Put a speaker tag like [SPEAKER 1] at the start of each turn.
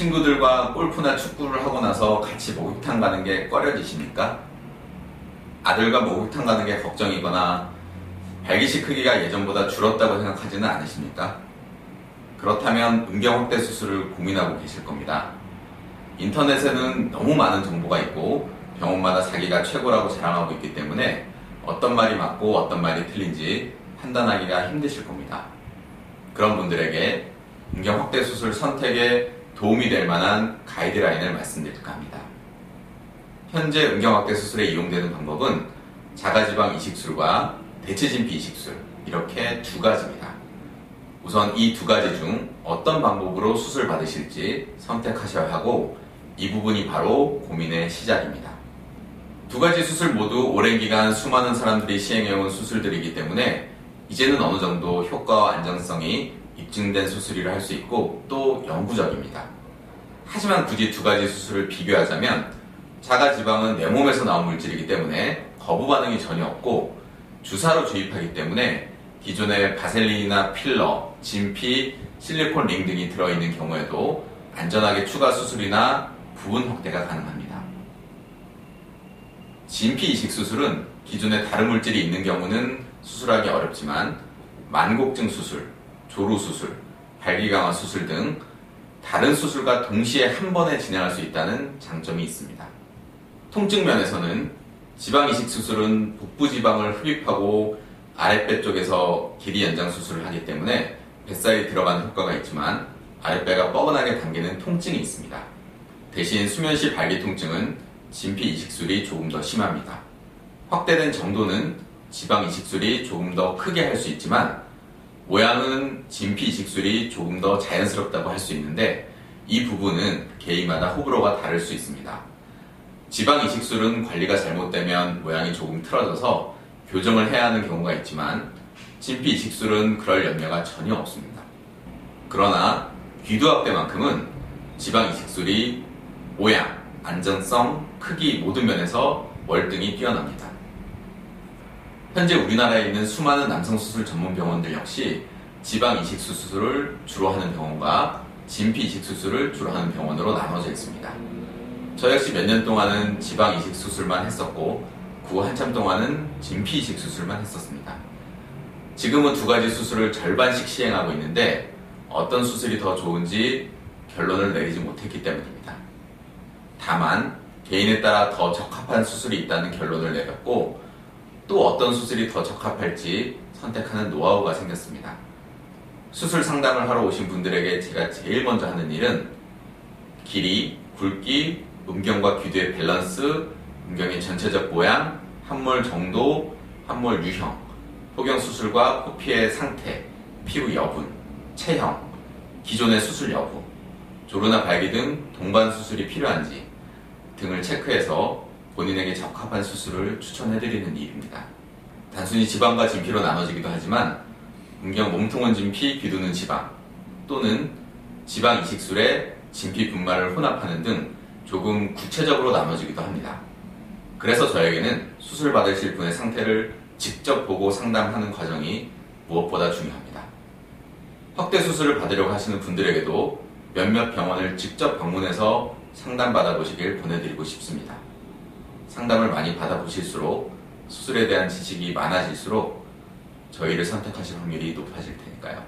[SPEAKER 1] 친구들과 골프나 축구를 하고 나서 같이 목욕탕 가는 게 꺼려지십니까? 아들과 목욕탕 가는 게 걱정이거나 발기시 크기가 예전보다 줄었다고 생각하지는 않으십니까? 그렇다면 음경 확대 수술을 고민하고 계실 겁니다. 인터넷에는 너무 많은 정보가 있고 병원마다 자기가 최고라고 자랑하고 있기 때문에 어떤 말이 맞고 어떤 말이 틀린지 판단하기가 힘드실 겁니다. 그런 분들에게 음경 확대 수술 선택에 도움이 될 만한 가이드라인을 말씀드릴까 합니다. 현재 음경 확대 수술에 이용되는 방법은 자가지방 이식술과 대체진피 이식술, 이렇게 두 가지입니다. 우선 이 두 가지 중 어떤 방법으로 수술 받으실지 선택하셔야 하고, 이 부분이 바로 고민의 시작입니다. 두 가지 수술 모두 오랜 기간 수많은 사람들이 시행해온 수술들이기 때문에 이제는 어느 정도 효과와 안정성이 입증된 수술이라 할 수 있고 또 영구적입니다. 하지만 굳이 두 가지 수술을 비교하자면 자가지방은 내 몸에서 나온 물질이기 때문에 거부 반응이 전혀 없고, 주사로 주입하기 때문에 기존의 바셀린이나 필러, 진피, 실리콘 링 등이 들어있는 경우에도 안전하게 추가 수술이나 부분 확대가 가능합니다. 진피 이식 수술은 기존에 다른 물질이 있는 경우는 수술하기 어렵지만 만곡증 수술, 조루 수술, 발기 강화 수술 등 다른 수술과 동시에 한 번에 진행할 수 있다는 장점이 있습니다. 통증 면에서는 지방 이식 수술은 복부 지방을 흡입하고 아랫배 쪽에서 길이 연장 수술을 하기 때문에 뱃살이 들어가는 효과가 있지만 아랫배가 뻐근하게 당기는 통증이 있습니다. 대신 수면시 발기 통증은 진피 이식술이 조금 더 심합니다. 확대된 정도는 지방 이식술이 조금 더 크게 할 수 있지만 모양은 진피 이식술이 조금 더 자연스럽다고 할 수 있는데, 이 부분은 개인마다 호불호가 다를 수 있습니다. 지방 이식술은 관리가 잘못되면 모양이 조금 틀어져서 교정을 해야 하는 경우가 있지만 진피 이식술은 그럴 염려가 전혀 없습니다. 그러나 귀두 확대만큼은 지방 이식술이 모양, 안전성, 크기 모든 면에서 월등히 뛰어납니다. 현재 우리나라에 있는 수많은 남성 수술 전문 병원들 역시 지방 이식 수술을 주로 하는 병원과 진피 이식 수술을 주로 하는 병원으로 나눠져 있습니다. 저 역시 몇 년 동안은 지방 이식 수술만 했었고 그 한참 동안은 진피 이식 수술만 했었습니다. 지금은 두 가지 수술을 절반씩 시행하고 있는데 어떤 수술이 더 좋은지 결론을 내리지 못했기 때문입니다. 다만 개인에 따라 더 적합한 수술이 있다는 결론을 내렸고, 또 어떤 수술이 더 적합할지 선택하는 노하우가 생겼습니다. 수술 상담을 하러 오신 분들에게 제가 제일 먼저 하는 일은 길이, 굵기, 음경과 귀두의 밸런스, 음경의 전체적 모양, 함몰 정도, 함몰 유형, 포경 수술과 포피의 상태, 피부 여분, 체형, 기존의 수술 여부, 조루나 발기 등 동반 수술이 필요한지 등을 체크해서 본인에게 적합한 수술을 추천해드리는 일입니다. 단순히 지방과 진피로 나눠지기도 하지만 음경 몸통은 진피, 귀두는 지방, 또는 지방 이식술에 진피 분말을 혼합하는 등 조금 구체적으로 나눠지기도 합니다. 그래서 저에게는 수술 받으실 분의 상태를 직접 보고 상담하는 과정이 무엇보다 중요합니다. 확대 수술을 받으려고 하시는 분들에게도 몇몇 병원을 직접 방문해서 상담받아보시길 보내드리고 싶습니다. 상담을 많이 받아보실수록 수술에 대한 지식이 많아질수록 저희를 선택하실 확률이 높아질 테니까요.